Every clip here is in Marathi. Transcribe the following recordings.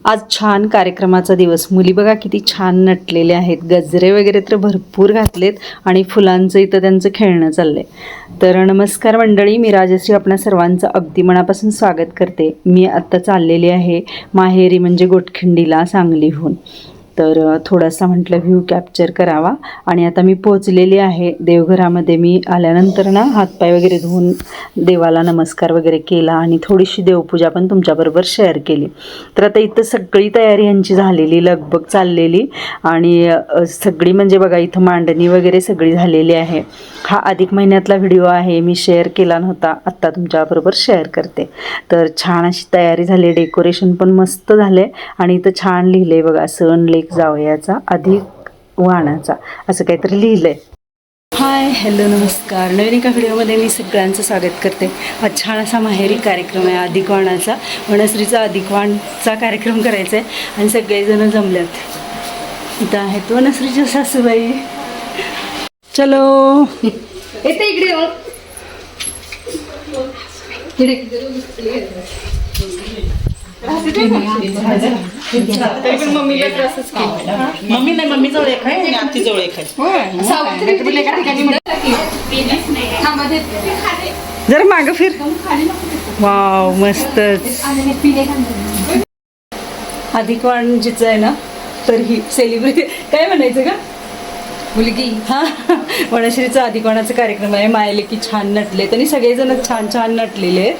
आज छान कार्यक्रमाचा दिवस. मुली बघा किती छान नटलेले आहेत. गजरे वगैरे तर भरपूर घातलेत आणि फुलांचं इथं त्यांचं खेळणं चाललंय. तर नमस्कार मंडळी, मी राजश्री आपणा सर्वांचं अगदी मनापासून स्वागत करते. मी आत्ता चाललेली आहे माहेरी म्हणजे गोटखिंडीला सांगलीहून. तर थोडासा म्हटलं व्ह्यू कॅप्चर करावा आणि आता मी पोचलेली आहे देवघरामध्ये. मी आल्यानंतर ना हातपाय वगैरे धुवून देवाला नमस्कार वगैरे केला आणि थोडीशी देवपूजा पण तुमच्याबरोबर शेअर केली. तर आता इथं सगळी तयारी यांची झालेली, लगबग चाललेली आणि सगळी म्हणजे बघा इथं मांडणी वगैरे सगळी झालेली आहे. हा अधिक महिन्यातला व्हिडिओ आहे, मी शेअर केला नव्हता, आत्ता तुमच्याबरोबर शेअर करते. तर छान अशी तयारी झाली, डेकोरेशन पण मस्त झाले आणि इथं छान लिहिलंय बघा, सण लेक जावयाचा अधिक वाणाचा, असं काहीतरी लिहिलंय. हाय, हॅलो, नमस्कार. नवीन एका व्हिडिओमध्ये मी सगळ्यांचं स्वागत करते. हा छान असा माहेरी कार्यक्रम आहे, अधिक वाणाचा, वनश्रीचा अधिक वाणचा कार्यक्रम करायचा आहे आणि सगळेजण जमल्यात. इथं आहेत वनश्रीच्या सासूबाई. चलो येते इकडे मम्मी नाही, मम्मी जवळ एक आहे, आत्ती जवळ एक आहे. जरा मागं फिर. वाव, मस्तच. अधिक वाण जिचं आहे ना, तर ही सेलिब्रेट काय म्हणायचं का मुलगी. हा, वनश्रीचा अधिक वाणाचा कार्यक्रम आहे. मायले की छान नटलेत आणि सगळेजण छान छान नटलेले आहेत.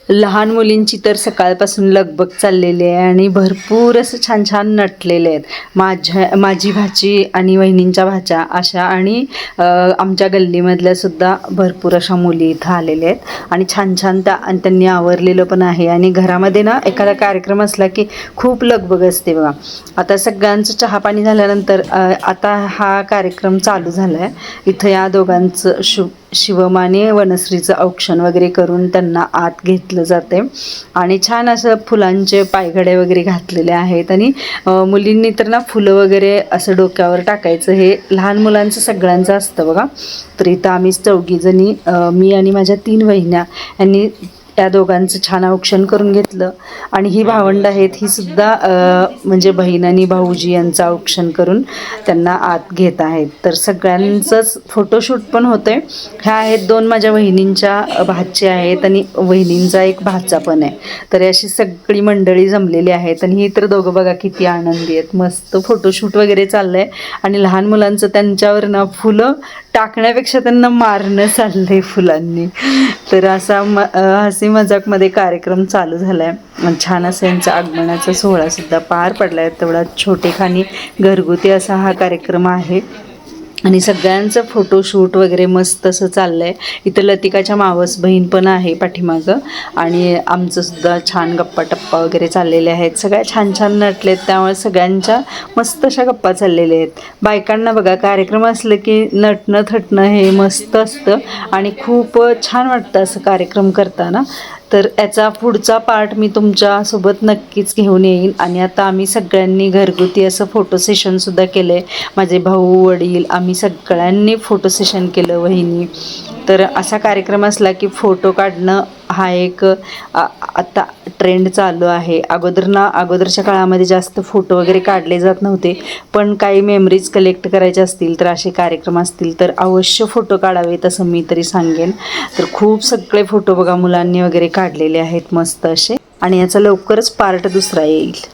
लहान मुलींची तर सकाळपासून लगबग चाललेली आहे आणि भरपूर असं छान छान नटलेले आहेत. माझी भाची आणि वहिनींच्या भाच्या अशा आणि आमच्या गल्लीमधल्या सुद्धा भरपूर अशा मुली इथं आलेल्या आहेत आणि छान छान त्यांनी आवरलेलं पण आहे. आणि घरामध्ये ना एखादा कार्यक्रम असला की खूप लगबग असते बघा. आता सगळ्यांचं चहापाणी झाल्यानंतर आता हा कार्यक्रम चालू झाला आहे. इथं या दोघांचं शिवमाने वनश्रीचं औक्षण वगैरे करून त्यांना आत घेतलं जाते आणि छान असं फुलांचे पायघडे वगैरे घातलेले आहेत. आणि मुलींनी तर ना फुलं वगैरे असं डोक्यावर टाकायचं, हे लहान मुलांचं सगळ्यांचं असतं बघा. तर इथं आम्ही चौघीजणी, मी आणि माझ्या 3 वहिन्या, यांनी त्या दोघांचं छान औक्षण करून घेतलं. आणि ही भावंड आहेत, ही सुद्धा म्हणजे बहीण आणि भाऊजी यांचं औक्षण करून त्यांना आत घेत आहेत. तर सगळ्यांचंच फोटोशूट पण होतं आहे. ह्या आहेत 2 माझ्या वहिनींच्या भाचे आहेत आणि वहिनींचा एक भाचा पण आहे. तर अशी सगळी मंडळी जमलेली आहेत आणि ही तर दोघं बघा किती आनंदी आहेत. मस्त फोटोशूट वगैरे चाललं आहे आणि लहान मुलांचं त्यांच्यावर ना फुलं टाकण्यापेक्षा त्यांना मारणं चाललं आहे फुलांनी. तर असा हसी मजाकमध्ये कार्यक्रम चालू झाला आहे. छान असं यांचा आगमनाचा सोहळासुद्धा पार पडला आहे. तेवढा छोटेखानी घरगुती असा हा कार्यक्रम आहे आणि सगळ्यांचं फोटोशूट वगैरे मस्त असं चाललं आहे. इथं लतिकाच्या मावस बहीण पण आहे पाठीमागं आणि आमचंसुद्धा छान गप्पा टप्पा वगैरे चाललेले आहेत. सगळ्या छान छान नटलेत, त्यामुळे सगळ्यांच्या मस्त अशा गप्पा चाललेल्या आहेत. बायकांना बघा कार्यक्रम असलं की नटणं थटणं हे मस्त असतं आणि खूप छान वाटतं असं कार्यक्रम करताना. तर याचा पुढचा पार्ट मी तुमच्यासोबत नक्कीच घेऊन येईन. आणि आता आम्ही सगळ्यांनी घरगुती असं फोटो सेशनसुद्धा केलं आहे. माझे भाऊ वडील आम्ही सगळ्यांनी फोटो सेशन केलं, वहिनी. तर असा कार्यक्रम असला की फोटो काढणं हा एक आता ट्रेंड चालू आहे. अगोदरच्या काळामध्ये जास्त फोटो वगैरे काढले जात नव्हते, पण काही मेमरीज कलेक्ट करायचे असतील तर असे कार्यक्रम असतील तर अवश्य फोटो काढावेत असं मी तरी सांगेन. तर खूप सगळे फोटो बघा मुलांनी वगैरे काढलेले आहेत मस्त असे. आणि याचा लवकरच पार्ट 2 येईल.